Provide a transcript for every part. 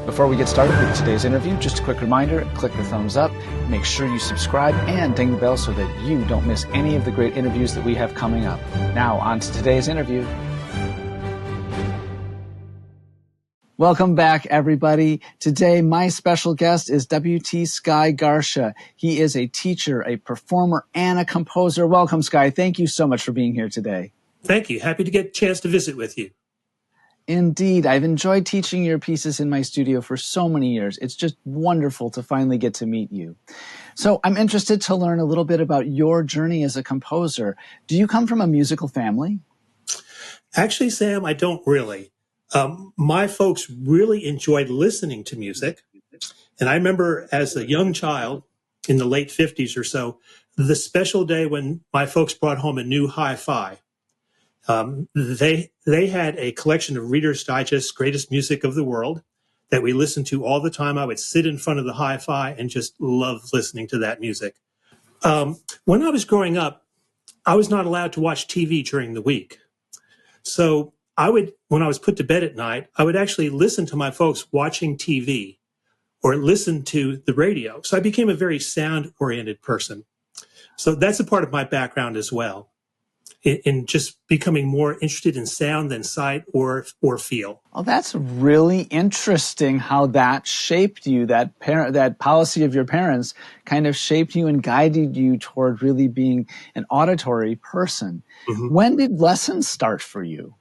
Before we get started with today's interview, just a quick reminder, click the thumbs up, make sure you subscribe and ding the bell so that you don't miss any of the great interviews that we have coming up. Now, on to today's interview. Welcome back, everybody. Today, my special guest is W.T. Skye Garcia. He is a teacher, a performer, and a composer. Welcome, Skye. Thank you so much for being here today. Thank you. Happy to get a chance to visit with you. Indeed. I've enjoyed teaching your pieces in my studio for so many years. It's just wonderful to finally get to meet you. So I'm interested to learn a little bit about your journey as a composer. Do you come from a musical family? Actually, Sam, I don't really. My folks really enjoyed listening to music. And I remember as a young child in the late 50s or so, the special day when my folks brought home a new hi-fi. They had a collection of Reader's Digest Greatest Music of the World that we listened to all the time. I would sit in front of the hi-fi and just love listening to that music. When I was growing up, I was not allowed to watch TV during the week. So when I was put to bed at night, I would actually listen to my folks watching TV or listen to the radio. So I became a very sound-oriented person. So that's a part of my background as well, in just becoming more interested in sound than sight or feel. Oh, that's really interesting how that shaped you, that policy of your parents kind of shaped you and guided you toward really being an auditory person. Mm-hmm. When did lessons start for you?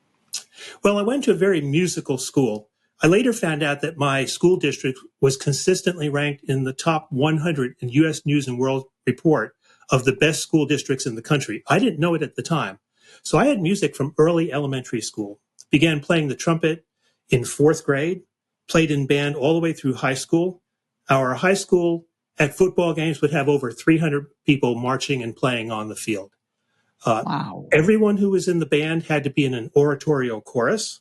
Well, I went to a very musical school. I later found out that my school district was consistently ranked in the top 100 in U.S. News and World Report of the best school districts in the country. I didn't know it at the time. So I had music from early elementary school, began playing the trumpet in fourth grade, played in band all the way through high school. Our high school at football games would have over 300 people marching and playing on the field. Wow. Everyone who was in the band had to be in an oratorio chorus.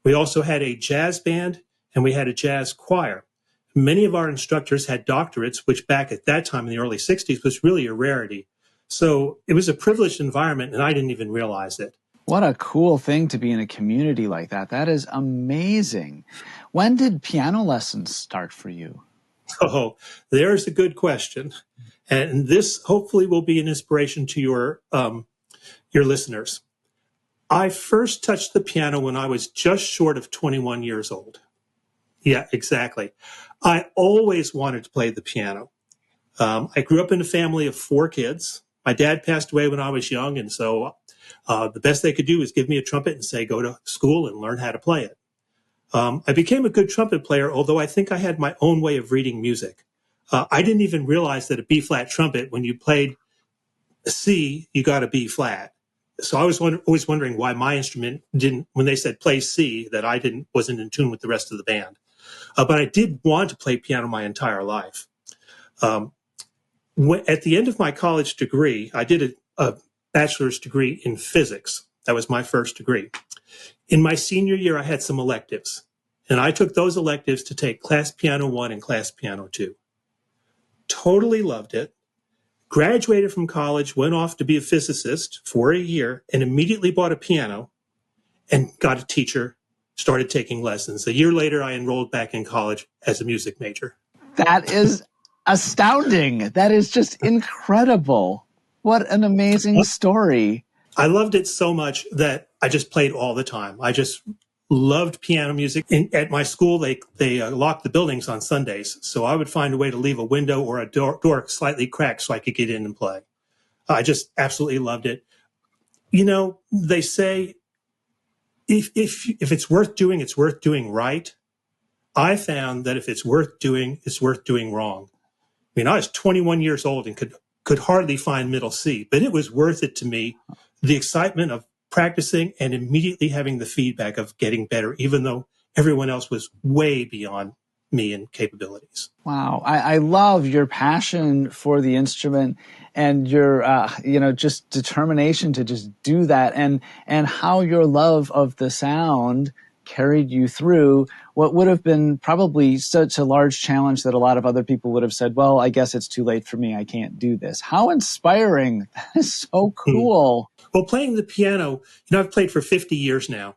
We also had a jazz band and we had a jazz choir. Many of our instructors had doctorates, which back at that time in the early 60s was really a rarity. So it was a privileged environment, and I didn't even realize it. What a cool thing to be in a community like that. That is amazing. When did piano lessons start for you? Oh, there's a good question. And this hopefully will be an inspiration to your listeners. I first touched the piano when I was just short of 21 years old. Yeah, exactly. I always wanted to play the piano. I grew up in a family of 4 kids. My dad passed away when I was young, and so the best they could do was give me a trumpet and say, go to school and learn how to play it. I became a good trumpet player, although I think I had my own way of reading music. I didn't even realize that a B-flat trumpet, when you played a C, you got a B-flat. So I was always wondering why my instrument didn't, when they said play C, that I wasn't in tune with the rest of the band. But I did want to play piano my entire life. At the end of my college degree, I did a bachelor's degree in physics. That was my first degree. In my senior year, I had some electives, and I took those electives to take Class Piano 1 and Class Piano 2. Totally loved it. Graduated from college, went off to be a physicist for a year, and immediately bought a piano and got a teacher, started taking lessons. A year later, I enrolled back in college as a music major. That is astounding. That is just incredible. What an amazing story. I loved it so much that I just played all the time. I just loved piano music. At my school, they locked the buildings on Sundays, so I would find a way to leave a window or a door slightly cracked so I could get in and play. I just absolutely loved it. You know, they say if it's worth doing, it's worth doing right. I found that if it's worth doing wrong. I mean, I was 21 years old and could hardly find middle C, but it was worth it to me. The excitement of practicing and immediately having the feedback of getting better, even though everyone else was way beyond me in capabilities. Wow. I love your passion for the instrument and your, just determination to just do that and how your love of the sound carried you through what would have been probably such a large challenge that a lot of other people would have said, well, I guess it's too late for me. I can't do this. How inspiring. That is so cool. Well, playing the piano, I've played for 50 years now.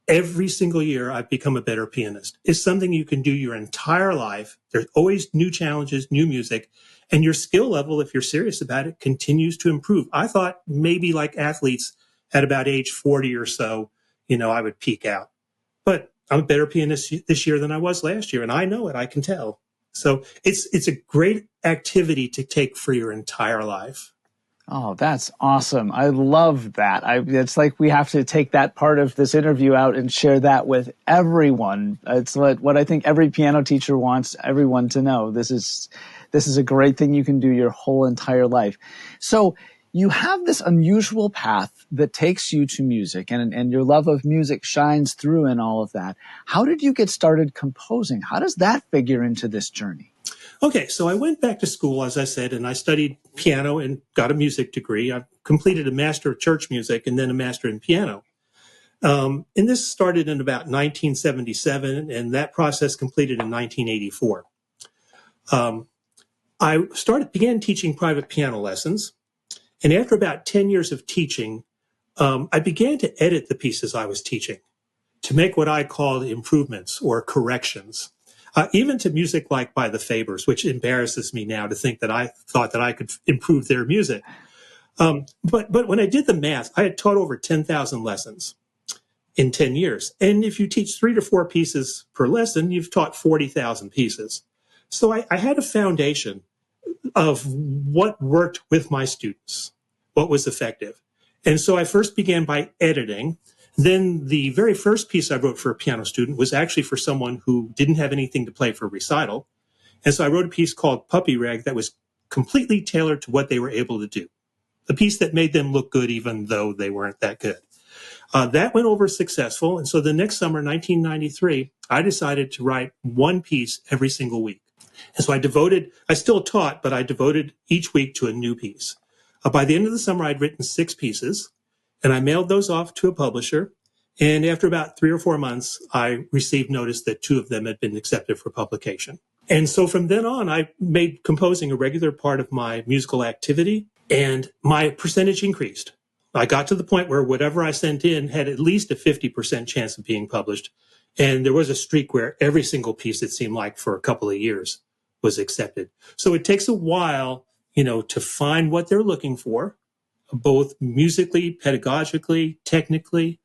every single year I've become a better pianist. It's something you can do your entire life. There's always new challenges, new music, and your skill level, if you're serious about it, continues to improve. I thought maybe like athletes at about age 40 or so, I would peak out. But I'm a better pianist this year than I was last year, and I know it. I can tell. So it's a great activity to take for your entire life. Oh, that's awesome. I love that. It's like we have to take that part of this interview out and share that with everyone. It's what I think every piano teacher wants everyone to know. This is a great thing you can do your whole entire life. So you have this unusual path that takes you to music, and your love of music shines through in all of that. How did you get started composing? How does that figure into this journey? Okay, so I went back to school, as I said, and I studied piano and got a music degree. I completed a master of church music and then a master in piano. And this started in about 1977, and that process completed in 1984. I began teaching private piano lessons, and after about 10 years of teaching, I began to edit the pieces I was teaching to make what I called improvements or corrections. Even to music like by the Fabers, which embarrasses me now to think that I thought that I could improve their music. But when I did the math, I had taught over 10,000 lessons in 10 years. And if you teach 3 to 4 pieces per lesson, you've taught 40,000 pieces. So I had a foundation of what worked with my students, what was effective. And so I first began by editing. Then the very first piece I wrote for a piano student was actually for someone who didn't have anything to play for recital. And so I wrote a piece called Puppy Rag that was completely tailored to what they were able to do. A piece that made them look good even though they weren't that good. That went over successful. And so the next summer, 1993, I decided to write one piece every single week. And so I still taught, but I devoted each week to a new piece. By the end of the summer, I'd written 6 pieces. And I mailed those off to a publisher. And after about 3 or 4 months, I received notice that 2 of them had been accepted for publication. And so from then on, I made composing a regular part of my musical activity, and my percentage increased. I got to the point where whatever I sent in had at least a 50% chance of being published. And there was a streak where every single piece, it seemed like, for a couple of years was accepted. So it takes a while, to find what they're looking for, both musically, pedagogically, technically.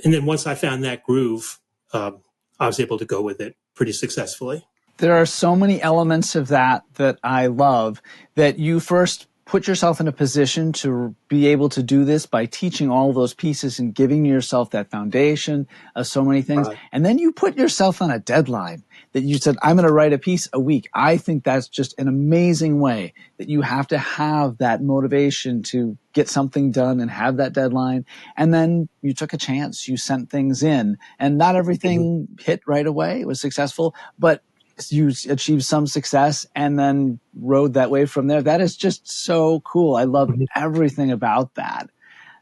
And then once I found that groove, I was able to go with it pretty successfully. There are so many elements of that I love, that you first put yourself in a position to be able to do this by teaching all those pieces and giving yourself that foundation of so many things. Right. And then you put yourself on a deadline that you said, I'm going to write a piece a week. I think that's just an amazing way that you have to have that motivation to get something done and have that deadline. And then you took a chance, you sent things in, and not everything hit right away. It was successful, but you achieved some success and then rode that wave from there. That is just so cool. I love everything about that.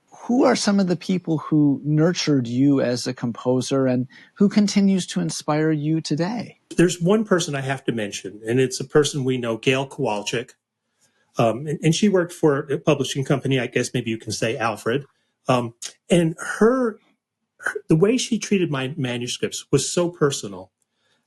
Who are some of the people who nurtured you as a composer and who continues to inspire you today? There's one person I have to mention, and it's a person we know, Gail Kowalczyk. And she worked for a publishing company, I guess maybe you can say Alfred. And the way she treated my manuscripts was so personal.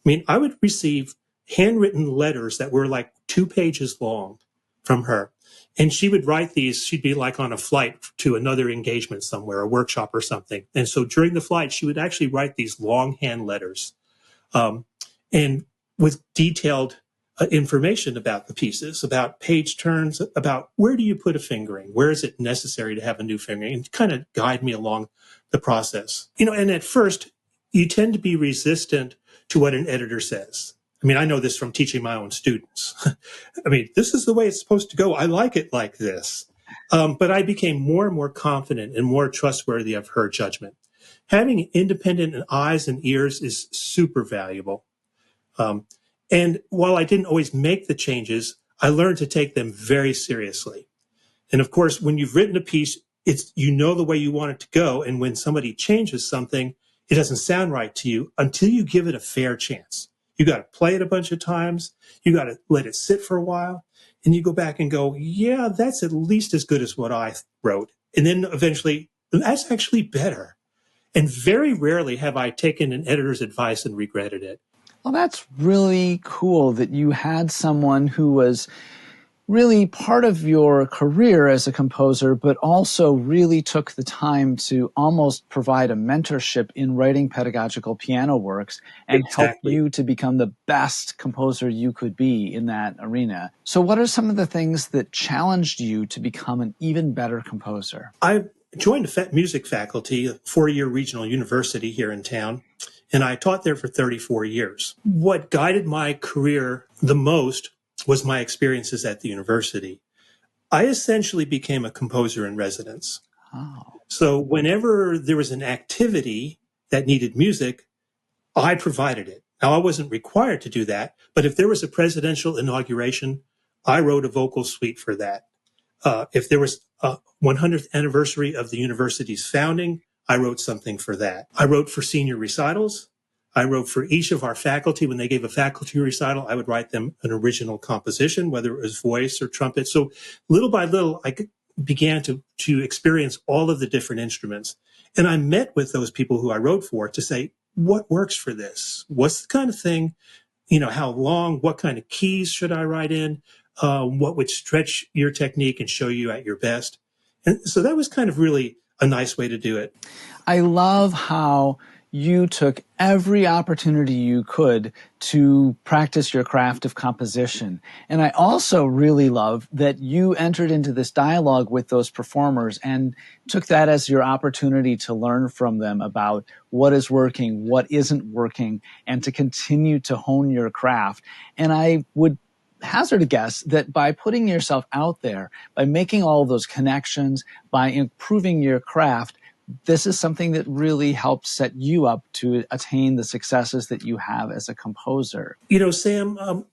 I mean, I would receive handwritten letters that were like 2 pages long from her. And she would write these. She'd be like on a flight to another engagement somewhere, a workshop or something. And so during the flight, she would actually write these long hand letters, and with detailed information about the pieces, about page turns, about where do you put a fingering? Where is it necessary to have a new fingering? And kind of guide me along the process. And at first, you tend to be resistant to what an editor says. I mean, I know this from teaching my own students. I mean, this is the way it's supposed to go. I like it like this. But I became more and more confident and more trustworthy of her judgment. Having independent eyes and ears is super valuable. And while I didn't always make the changes, I learned to take them very seriously. And of course, when you've written a piece, you know the way you want it to go. And when somebody changes something, it doesn't sound right to you until you give it a fair chance. You got to play it a bunch of times. You got to let it sit for a while. And you go back and go, yeah, that's at least as good as what I wrote. And then eventually, that's actually better. And very rarely have I taken an editor's advice and regretted it. Well, that's really cool that you had someone who was really part of your career as a composer, but also really took the time to almost provide a mentorship in writing pedagogical piano works and help Exactly. you to become the best composer you could be in that arena. So what are some of the things that challenged you to become an even better composer? I joined a music faculty, a 4-year regional university here in town, and I taught there for 34 years. What guided my career the most was my experiences at the university. I essentially became a composer in residence. Oh. So whenever there was an activity that needed music, I provided it. Now, I wasn't required to do that, but if there was a presidential inauguration, I wrote a vocal suite for that. If there was a 100th anniversary of the university's founding, I wrote something for that. I wrote for senior recitals. I wrote for each of our faculty. When they gave a faculty recital, I would write them an original composition, whether it was voice or trumpet. So little by little, I began to experience all of the different instruments. And I met with those people who I wrote for to say, what works for this? What's the kind of thing, how long, what kind of keys should I write in? What would stretch your technique and show you at your best? And so that was kind of really a nice way to do it. I love how you took every opportunity you could to practice your craft of composition. And I also really love that you entered into this dialogue with those performers and took that as your opportunity to learn from them about what is working, what isn't working, and to continue to hone your craft. And I would hazard a guess that by putting yourself out there, by making all those connections, by improving your craft, this is something that really helps set you up to attain the successes that you have as a composer. Sam,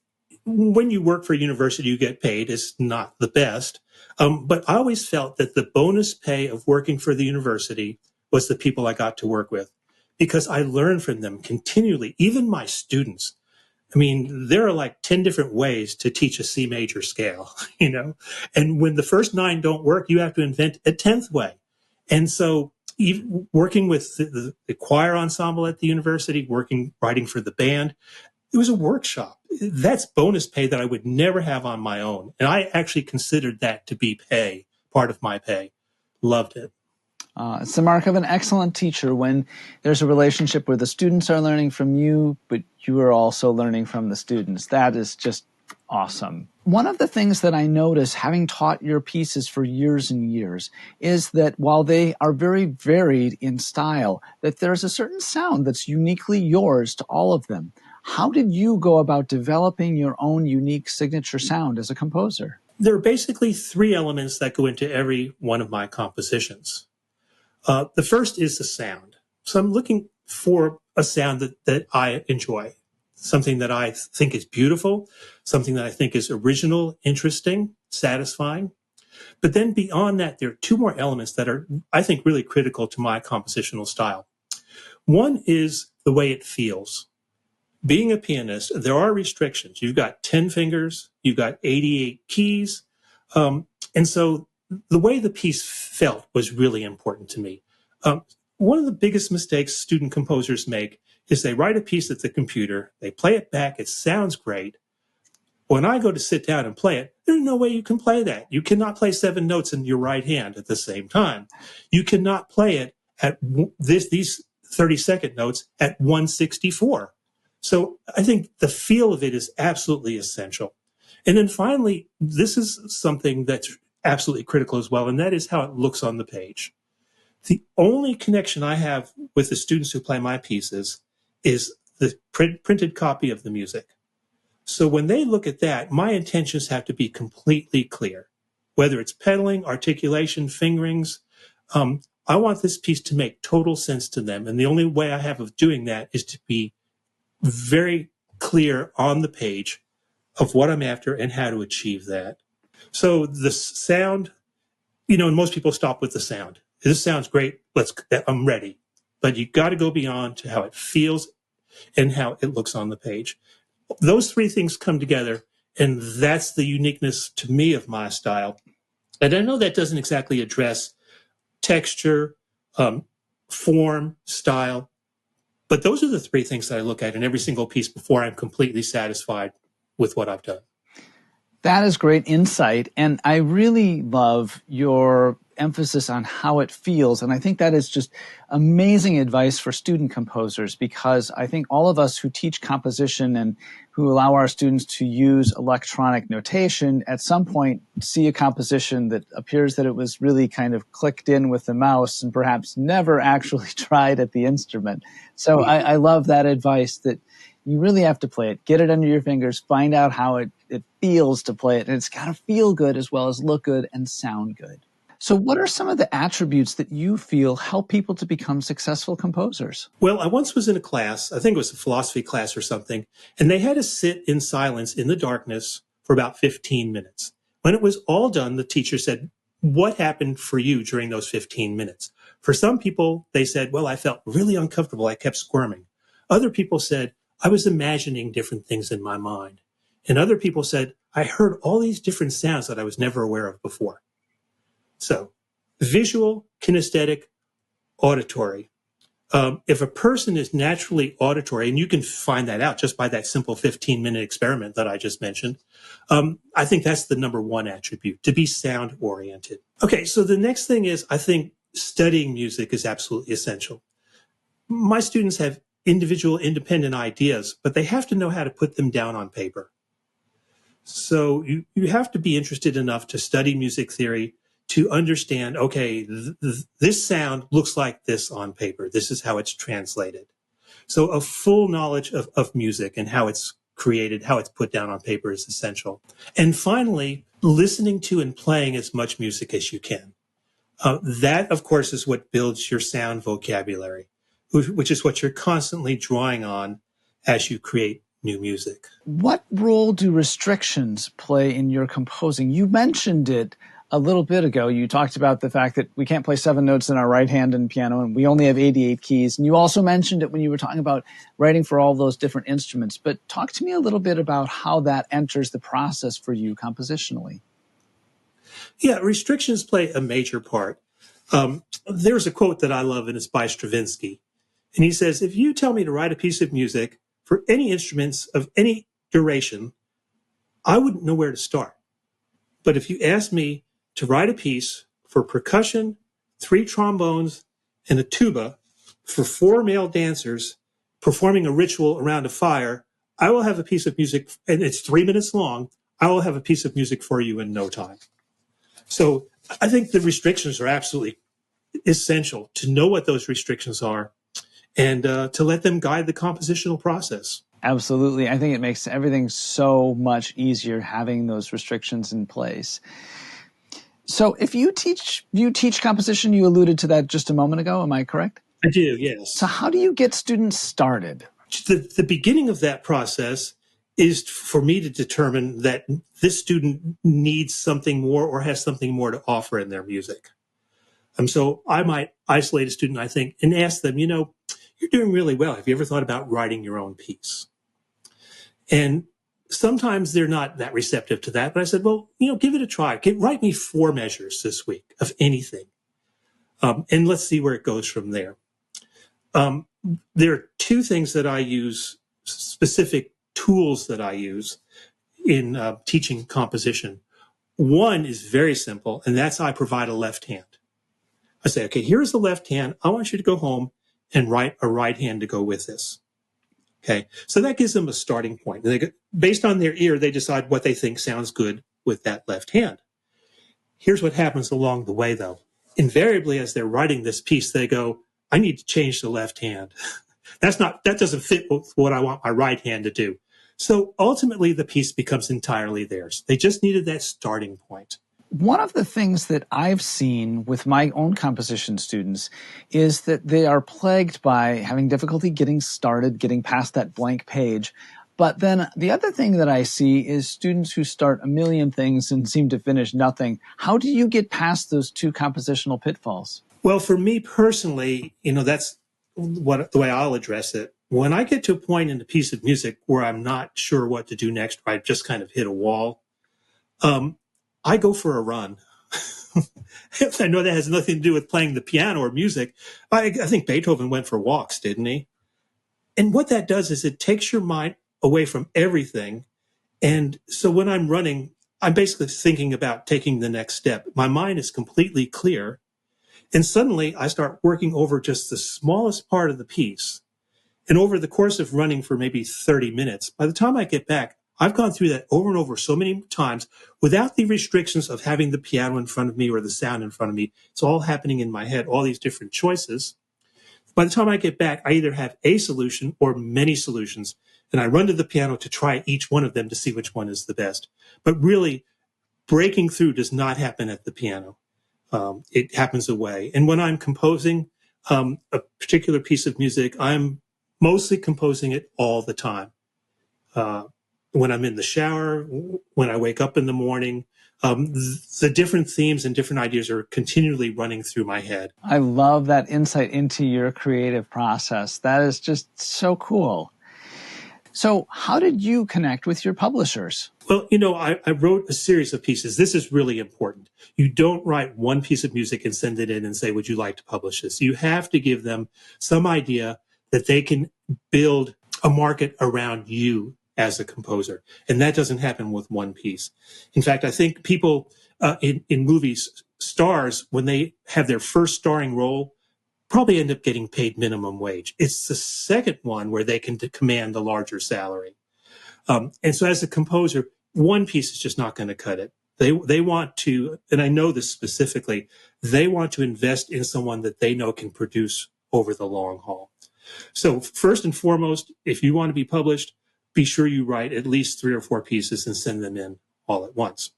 when you work for a university, you get paid. It's not the best. But I always felt that the bonus pay of working for the university was the people I got to work with, because I learned from them continually, even my students. I mean, there are like 10 different ways to teach a C major scale, and when the first 9 don't work, you have to invent a 10th way. And so even working with the choir ensemble at the university, writing for the band, it was a workshop. That's bonus pay that I would never have on my own. And I actually considered that to be pay, part of my pay. Loved it. It's the mark of an excellent teacher when there's a relationship where the students are learning from you, but you are also learning from the students. That is just awesome. One of the things that I notice, having taught your pieces for years and years, is that while they are very varied in style, that there's a certain sound that's uniquely yours to all of them. How did you go about developing your own unique signature sound as a composer? There are basically 3 elements that go into every one of my compositions. The first is the sound. So I'm looking for a sound that I enjoy, something that I think is beautiful, something that I think is original, interesting, satisfying. But then beyond that, there are 2 more elements that are, I think, really critical to my compositional style. One is the way it feels. Being a pianist, there are restrictions. You've got 10 fingers, you've got 88 keys. And so the way the piece felt was really important to me. One of the biggest mistakes student composers make is they write a piece at the computer, they play it back, it sounds great. When I go to sit down and play it, there's no way you can play that. You cannot play 7 notes in your right hand at the same time. You cannot play it at these 30-second notes at 164. So I think the feel of it is absolutely essential. And then finally, this is something that's absolutely critical as well, and that is how it looks on the page. The only connection I have with the students who play my pieces is the printed copy of the music. So when they look at that, my intentions have to be completely clear, whether it's pedaling, articulation, fingerings. I want this piece to make total sense to them. And the only way I have of doing that is to be very clear on the page of what I'm after and how to achieve that. So the sound, and most people stop with the sound. This sounds great. I'm ready. But you got to go beyond to how it feels and how it looks on the page. Those 3 things come together, and that's the uniqueness to me of my style. And I know that doesn't exactly address texture, form, style. But those are the three things that I look at in every single piece before I'm completely satisfied with what I've done. That is great insight. And I really love your emphasis on how it feels. And I think that is just amazing advice for student composers, because I think all of us who teach composition and who allow our students to use electronic notation at some point see a composition that appears that it was really kind of clicked in with the mouse and perhaps never actually tried at the instrument. So I love that advice that you really have to play it, get it under your fingers, find out how it feels to play it. And it's got to feel good as well as look good and sound good. So what are some of the attributes that you feel help people to become successful composers? Well, I once was in a class, I think it was a philosophy class or something, and they had to sit in silence in the darkness for about 15 minutes. When it was all done, the teacher said, "What happened for you during those 15 minutes?" For some people, they said, "Well, I felt really uncomfortable. I kept squirming." Other people said, "I was imagining different things in my mind." And other people said, "I heard all these different sounds that I was never aware of before." So, visual, kinesthetic, auditory. If a person is naturally auditory, and you can find that out just by that simple 15-minute experiment that I just mentioned, I think that's the number one attribute, to be sound oriented. Okay, so the next thing is, I think studying music is absolutely essential. My students have individual independent ideas, but they have to know how to put them down on paper. So you have to be interested enough to study music theory to understand, okay, this sound looks like this on paper. This is how it's translated. So a full knowledge of music and how it's created, how it's put down on paper is essential. And finally, listening to and playing as much music as you can. That, of course, is what builds your sound vocabulary, which is what you're constantly drawing on as you create new music. What role do restrictions play in your composing? You mentioned it a little bit ago. You talked about the fact that we can't play 7 notes in our right hand in piano, and we only have 88 keys. And you also mentioned it when you were talking about writing for all those different instruments. But talk to me a little bit about how that enters the process for you compositionally. Yeah, restrictions play a major part. There's a quote that I love, and it's by Stravinsky. And he says, "If you tell me to write a piece of music for any instruments of any duration, I wouldn't know where to start. But if you ask me to write a piece for percussion, 3 trombones, and a tuba for 4 male dancers performing a ritual around a fire, I will have a piece of music, and it's 3 minutes long. I will have a piece of music for you in no time." So I think the restrictions are absolutely essential to know what those restrictions are and to let them guide the compositional process. Absolutely. I think it makes everything so much easier having those restrictions in place. So if you teach composition, you alluded to that just a moment ago. Am I correct? I do, yes. So how do you get students started? The beginning of that process is for me to determine that this student needs something more or has something more to offer in their music. So I might isolate a student, I think, and ask them, you're doing really well. Have you ever thought about writing your own piece? And sometimes they're not that receptive to that. But I said, well, give it a try. Write me 4 measures this week of anything. And let's see where it goes from there. There are 2 things that I use, specific tools that I use in teaching composition. One is very simple, and that's I provide a left hand. I say, okay, here's the left hand. I want you to go home and write a right hand to go with this. Okay, so that gives them a starting point. And based on their ear, they decide what they think sounds good with that left hand. Here's what happens along the way, though. Invariably, as they're writing this piece, they go, I need to change the left hand. That doesn't fit with what I want my right hand to do. So ultimately, the piece becomes entirely theirs. They just needed that starting point. One of the things that I've seen with my own composition students is that they are plagued by having difficulty getting started, getting past that blank page. But then the other thing that I see is students who start a million things and seem to finish nothing. How do you get past those 2 compositional pitfalls? Well, for me personally, that's the way I'll address it. When I get to a point in a piece of music where I'm not sure what to do next, or I just kind of hit a wall, I go for a run. I know that has nothing to do with playing the piano or music. I think Beethoven went for walks, didn't he? And what that does is it takes your mind away from everything. And so when I'm running, I'm basically thinking about taking the next step. My mind is completely clear. And suddenly I start working over just the smallest part of the piece. And over the course of running for maybe 30 minutes, by the time I get back, I've gone through that over and over so many times without the restrictions of having the piano in front of me or the sound in front of me. It's all happening in my head, all these different choices. By the time I get back, I either have a solution or many solutions. And I run to the piano to try each one of them to see which one is the best. But really, breaking through does not happen at the piano. It happens away. And when I'm composing a particular piece of music, I'm mostly composing it all the time. When I'm in the shower, when I wake up in the morning, the different themes and different ideas are continually running through my head. I love that insight into your creative process. That is just so cool. So how did you connect with your publishers? Well, I wrote a series of pieces. This is really important. You don't write one piece of music and send it in and say, would you like to publish this? You have to give them some idea that they can build a market around you as a composer. And that doesn't happen with one piece. In fact, I think people in movies, stars, when they have their first starring role, probably end up getting paid minimum wage. It's the second one where they can command the larger salary. And so as a composer, one piece is just not going to cut it. They want to, and I know this specifically, they want to invest in someone that they know can produce over the long haul. So first and foremost, if you want to be published, be sure you write at least 3 or 4 pieces and send them in all at once.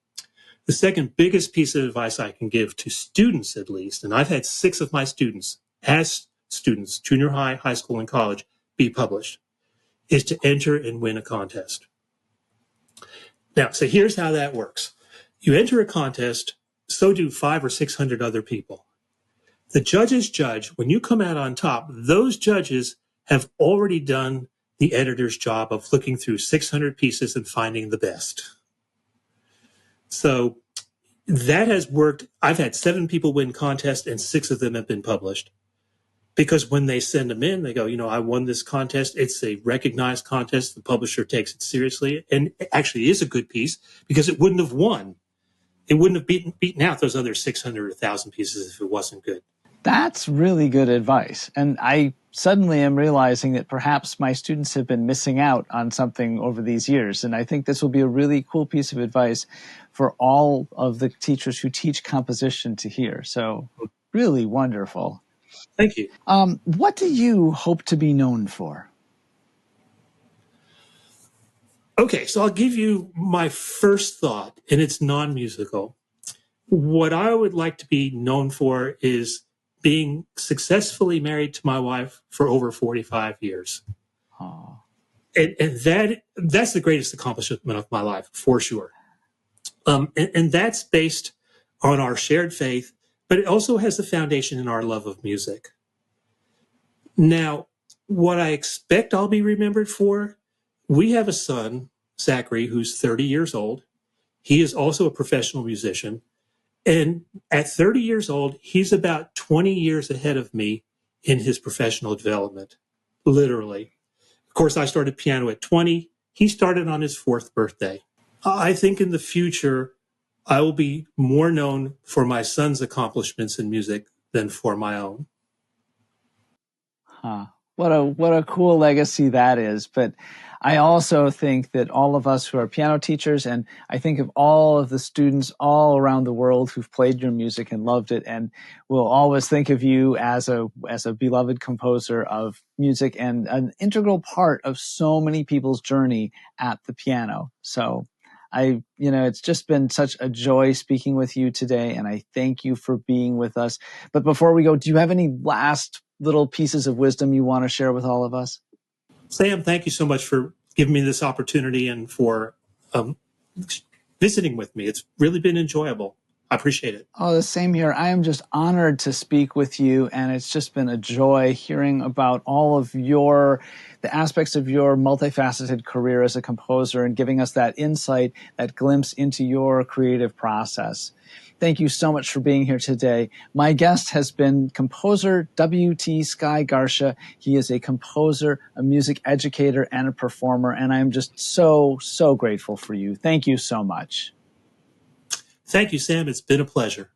The second biggest piece of advice I can give to students, at least, and I've had 6 of my students, as students, junior high, high school, and college, be published, is to enter and win a contest. Now, so here's how that works. You enter a contest, so do 500 or 600 other people. The judges judge. When you come out on top, those judges have already done the editor's job of looking through 600 pieces and finding the best. So that has worked. I've had 7 people win contests and 6 of them have been published. Because when they send them in, they go, I won this contest. It's a recognized contest. The publisher takes it seriously and it actually is a good piece because it wouldn't have won. It wouldn't have beaten out those other 600 or 1,000 pieces if it wasn't good. That's really good advice. And I suddenly am realizing that perhaps my students have been missing out on something over these years. And I think this will be a really cool piece of advice for all of the teachers who teach composition to hear. So really wonderful. Thank you. What do you hope to be known for? Okay, so I'll give you my first thought, and it's non-musical. What I would like to be known for is being successfully married to my wife for over 45 years. Oh. And that's the greatest accomplishment of my life, for sure. And that's based on our shared faith, but it also has the foundation in our love of music. Now, what I expect I'll be remembered for, we have a son, Zachary, who's 30 years old. He is also a professional musician. And at 30 years old, he's about 20 years ahead of me in his professional development, literally. Of course, I started piano at 20. He started on his 4th birthday. I think in the future, I will be more known for my son's accomplishments in music than for my own. Huh. What a cool legacy that is. But I also think that all of us who are piano teachers, and I think of all of the students all around the world who've played your music and loved it, and will always think of you as a beloved composer of music and an integral part of so many people's journey at the piano. So it's just been such a joy speaking with you today, and I thank you for being with us. But before we go, do you have any last little pieces of wisdom you want to share with all of us? Sam, thank you so much for giving me this opportunity and for visiting with me. It's really been enjoyable. I appreciate it. Oh, the same here. I am just honored to speak with you, and it's just been a joy hearing about all of the aspects of your multifaceted career as a composer and giving us that insight, that glimpse into your creative process. Thank you so much for being here today. My guest has been composer W.T. Skye Garcia. He is a composer, a music educator, and a performer, and I'm just so, so grateful for you. Thank you so much. Thank you, Sam. It's been a pleasure.